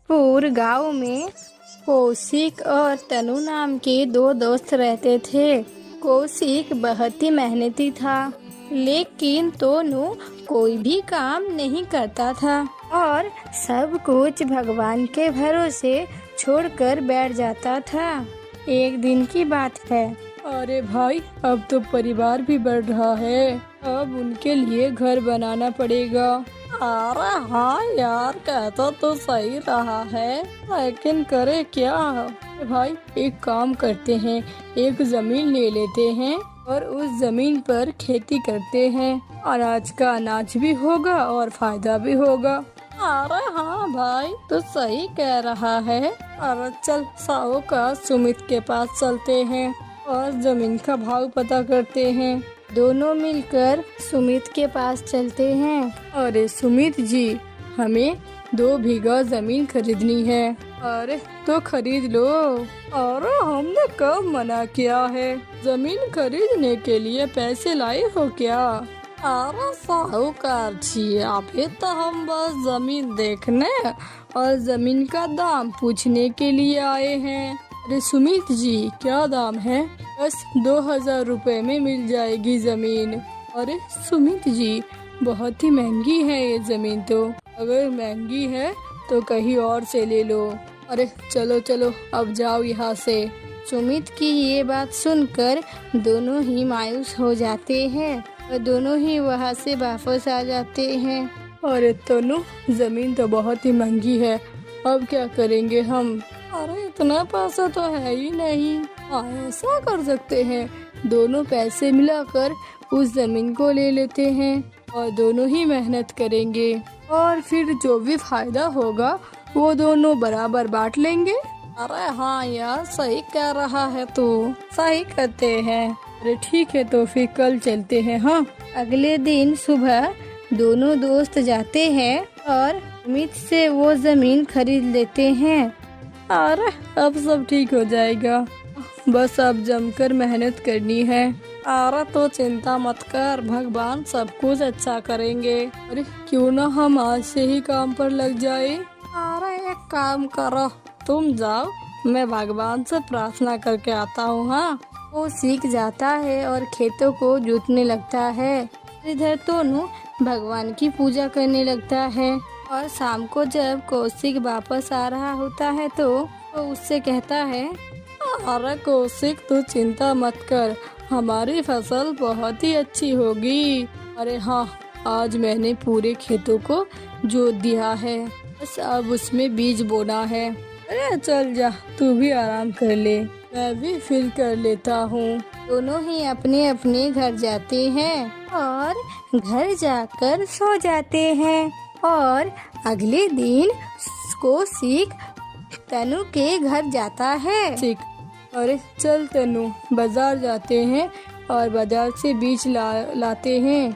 पूर गांव में कौशिक और तनु नाम के दो दोस्त रहते थे। कौशिक बहुत ही मेहनती था, लेकिन तनु कोई भी काम नहीं करता था और सब कुछ भगवान के भरोसे छोड़कर बैठ जाता था। एक दिन की बात है। अरे भाई, अब तो परिवार भी बढ़ रहा है, अब उनके लिए घर बनाना पड़ेगा। अरे हाँ यार, कहता तो सही रहा है, लेकिन करे क्या। भाई एक काम करते हैं, एक जमीन ले लेते हैं और उस जमीन पर खेती करते हैं। अनाज का अनाज भी होगा और फायदा भी होगा। अरे हाँ भाई, तो सही कह रहा है। अरे चल साहूकार सुमित के पास चलते हैं और जमीन का भाव पता करते हैं। दोनों मिलकर सुमित के पास चलते हैं। अरे सुमित जी, हमें 2 बीघा जमीन खरीदनी है। अरे तो खरीद लो। अरे हमने कब मना किया है, जमीन खरीदने के लिए पैसे लाए हो क्या? अरे साहूकार जी, अभी तो हम बस जमीन देखने और जमीन का दाम पूछने के लिए आए हैं। अरे सुमित जी, क्या दाम है? बस 2000 रुपए में मिल जाएगी जमीन। अरे सुमित जी, बहुत ही महंगी है ये जमीन तो। अगर महंगी है तो कहीं और से ले लो। अरे चलो चलो, अब जाओ यहाँ से। सुमित की ये बात सुनकर दोनों ही मायूस हो जाते हैं और दोनों ही वहाँ से वापस आ जाते हैं। अरे तनु, जमीन तो बहुत ही महंगी है, अब क्या करेंगे हम? अरे इतना पैसा तो है ही नहीं। ऐसा कर सकते हैं, दोनों पैसे मिलाकर उस जमीन को ले लेते हैं और दोनों ही मेहनत करेंगे और फिर जो भी फायदा होगा वो दोनों बराबर बांट लेंगे। अरे हाँ यार, सही कह रहा है तू, सही कहते हैं। अरे ठीक है, तो फिर कल चलते हैं। हाँ। अगले दिन सुबह दोनों दोस्त जाते हैं और सुमित से वो जमीन खरीद लेते हैं। अरे अब सब ठीक हो जाएगा, बस अब जमकर मेहनत करनी है। अरे तो चिंता मत कर, भगवान सब कुछ अच्छा करेंगे। अरे क्यों ना हम आज से ही काम पर लग जाए। अरे एक काम करो, तुम जाओ, मैं भगवान से प्रार्थना करके आता हूँ। हाँ। वो सीख जाता है और खेतों को जोतने लगता है। इधर तनु भगवान की पूजा करने लगता है और शाम को जब कौशिक वापस आ रहा होता है तो वो उससे कहता है, अरे कौशिक, तू चिंता मत कर, हमारी फसल बहुत ही अच्छी होगी। अरे हाँ, आज मैंने पूरे खेतों को जोत दिया है, बस अब उसमें बीज बोना है। अरे चल जा, तू भी आराम कर ले, मैं भी फिर कर लेता हूँ। दोनों ही अपने अपने घर जाते हैं और घर जाकर सो जाते हैं। और अगले दिन कौशिक तनु के घर जाता है। अरे चल तनु, बाजार जाते हैं और बाजार से बीज लाते हैं।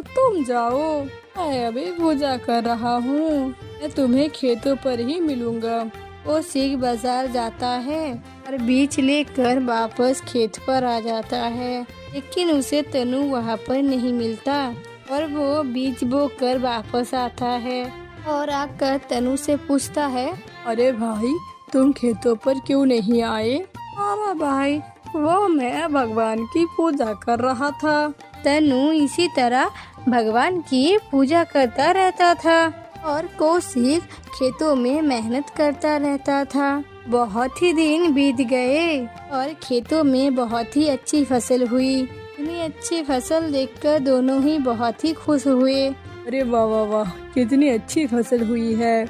तुम जाओ, मैं अभी पूजा कर रहा हूँ, मैं तुम्हें खेतों पर ही मिलूंगा। कौशिक बाजार जाता है और बीज लेकर वापस खेत पर आ जाता है, लेकिन उसे तनु वहाँ पर नहीं मिलता और वो बीज बोकर वापस आता है और आकर तनु से पूछता है, अरे भाई, तुम खेतों पर क्यों नहीं आए? अरे भाई, वो मैं भगवान की पूजा कर रहा था। तनु इसी तरह भगवान की पूजा करता रहता था और कौशिक खेतों में मेहनत करता रहता था। बहुत ही दिन बीत गए और खेतों में बहुत ही अच्छी फसल हुई। इतनी अच्छी फसल देखकर दोनों ही बहुत ही खुश हुए। अरे वाह वाह वाह, कितनी अच्छी फसल हुई है।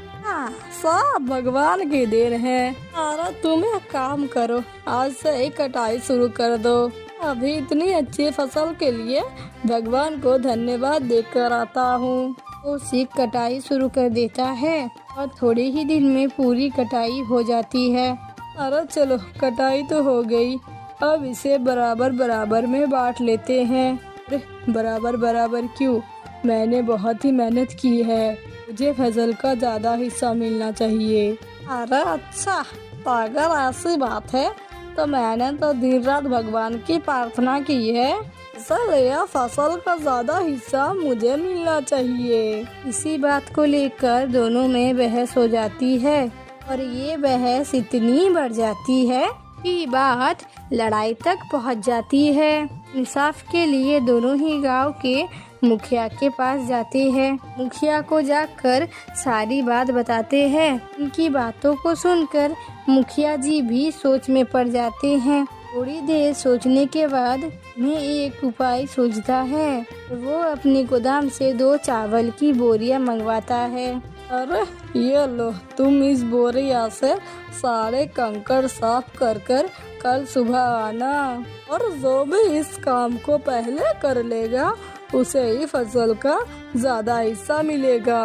सब भगवान की देन है। अरे तुम एक काम करो, आज से ही कटाई शुरू कर दो। अभी इतनी अच्छी फसल के लिए भगवान को धन्यवाद देकर आता हूँ। कौशिक कटाई शुरू कर देता है और थोड़े ही दिन में पूरी कटाई हो जाती है। अरे चलो, कटाई तो हो गई, अब इसे बराबर बराबर में बांट लेते हैं। अरे बराबर बराबर क्यों, मैंने बहुत ही मेहनत की है, मुझे फसल का ज्यादा हिस्सा मिलना चाहिए। अरे अच्छा, तो अगर ऐसी बात है तो मैंने तो दिन रात भगवान की प्रार्थना की है, इसलिए फसल का ज्यादा हिस्सा मुझे मिलना चाहिए। इसी बात को लेकर दोनों में बहस हो जाती है और ये बहस इतनी बढ़ जाती है कि बात लड़ाई तक पहुंच जाती है। इंसाफ के लिए दोनों ही गांव के मुखिया के पास जाते हैं। मुखिया को जाकर सारी बात बताते हैं। उनकी बातों को सुनकर मुखिया जी भी सोच में पड़ जाते हैं। थोड़ी देर सोचने के बाद मैं एक उपाय सोचता है। वो अपने गोदाम से 2 चावल की बोरियां मंगवाता है। अरे ये लो, तुम इस बोरिया से सारे कंकड़ साफ कर कर कल सुबह आना, और जो भी इस काम को पहले कर लेगा उसे ही फसल का ज्यादा हिस्सा मिलेगा।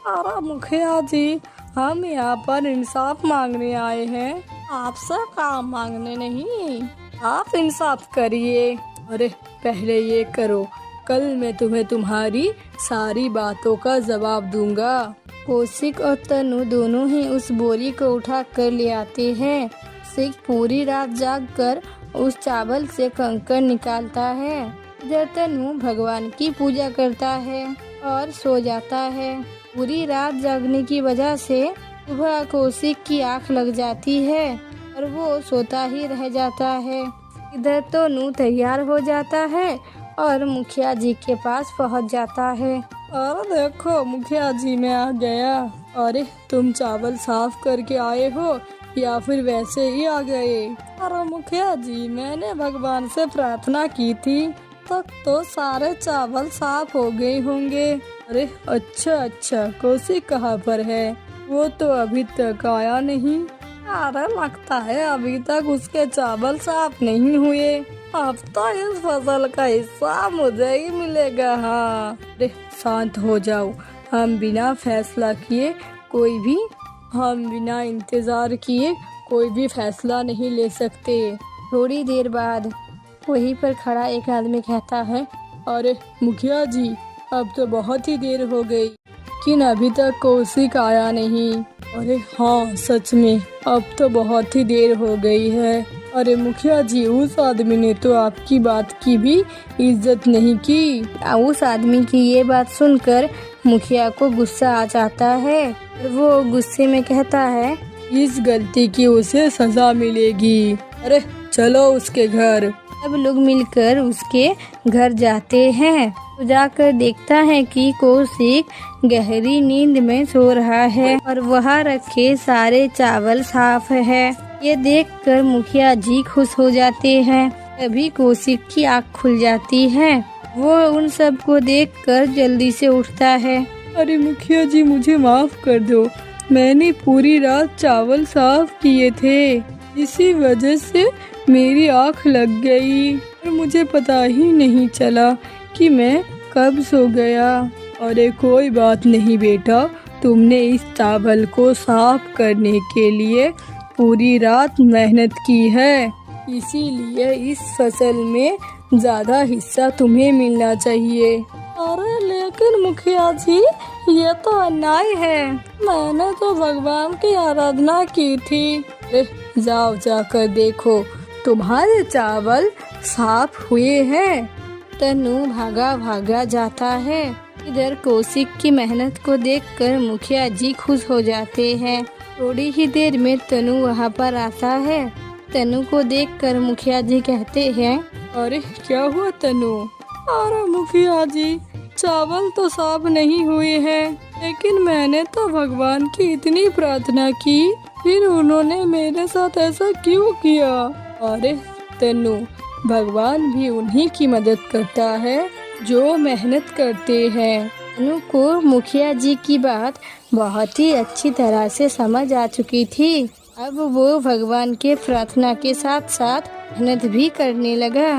अरे मुखिया जी, हम यहाँ पर इंसाफ मांगने आए हैं, आपसे काम मांगने नहीं। आप इंसाफ करिए। अरे पहले ये करो, कल मैं तुम्हें तुम्हारी सारी बातों का जवाब दूंगा। कौशिक और तनु दोनों ही उस बोरी को उठा कर ले आते हैं। कौशिक पूरी रात जागकर उस चावल से कंकड़ निकालता है। इधर तनु भगवान की पूजा करता है और सो जाता है। पूरी रात जागने की वजह से सुबह कौशिक की आंख लग जाती है और वो सोता ही रह जाता है। इधर तनु तैयार हो जाता है और मुखिया जी के पास पहुंच जाता है। अरे देखो मुखिया जी, मैं आ गया। अरे तुम चावल साफ करके आए हो या फिर वैसे ही आ गए? अरे मुखिया जी, मैंने भगवान से प्रार्थना की थी, तब तो सारे चावल साफ हो गए होंगे। अरे अच्छा, कौशिक कहाँ पर है? वो तो अभी तक आया नहीं। अरे लगता है अभी तक उसके चावल साफ नहीं हुए। अब तो इस फसल का हिस्सा मुझे ही मिलेगा। हाँ, अरे शांत हो जाओ। हम बिना इंतजार किए कोई भी फैसला नहीं ले सकते। थोड़ी देर बाद वहीं पर खड़ा एक आदमी कहता है, अरे मुखिया जी, अब तो बहुत ही देर हो गई, लेकिन अभी तक कौशिक आया नहीं। अरे हाँ, सच में अब तो बहुत ही देर हो गई है। अरे मुखिया जी, उस आदमी ने तो आपकी बात की भी इज्जत नहीं की। उस आदमी की ये बात सुनकर मुखिया को गुस्सा आ जाता है और वो गुस्से में कहता है, इस गलती की उसे सजा मिलेगी। अरे चलो उसके घर। सब लोग मिलकर उसके घर जाते हैं। तो जाकर देखता है कि कौशिक गहरी नींद में सो रहा है और वहाँ रखे सारे चावल साफ है। ये देखकर मुखिया जी खुश हो जाते हैं। तभी कौशिक की आँख खुल जाती है। वो उन सब को देखकर जल्दी से उठता है। अरे मुखिया जी, मुझे माफ कर दो, मैंने पूरी रात चावल साफ किए थे, इसी वजह से मेरी आँख लग गई और मुझे पता ही नहीं चला कि मैं कब सो गया। अरे कोई बात नहीं बेटा, तुमने इस चावल को साफ करने के लिए पूरी रात मेहनत की है, इसीलिए इस फसल में ज्यादा हिस्सा तुम्हें मिलना चाहिए। अरे लेकिन मुखिया जी, ये तो अन्याय है, मैंने तो भगवान की आराधना की थी। जाओ जाकर देखो, तुम्हारे चावल साफ हुए हैं। तनु भागा जाता है। इधर कौशिक की मेहनत को देखकर मुखिया जी खुश हो जाते हैं। थोड़ी ही देर में तनु वहाँ पर आता है। तनु को देखकर मुखिया जी कहते हैं, अरे क्या हुआ तनु? अरे मुखिया जी, चावल तो साफ नहीं हुए हैं, लेकिन मैंने तो भगवान की इतनी प्रार्थना की, फिर उन्होंने मेरे साथ ऐसा क्यों किया? अरे तनु, भगवान भी उन्हीं की मदद करता है जो मेहनत करते हैं। तनु को मुखिया जी की बात बहुत ही अच्छी तरह से समझ आ चुकी थी। अब वो भगवान के प्रार्थना के साथ साथ मेहनत भी करने लगा।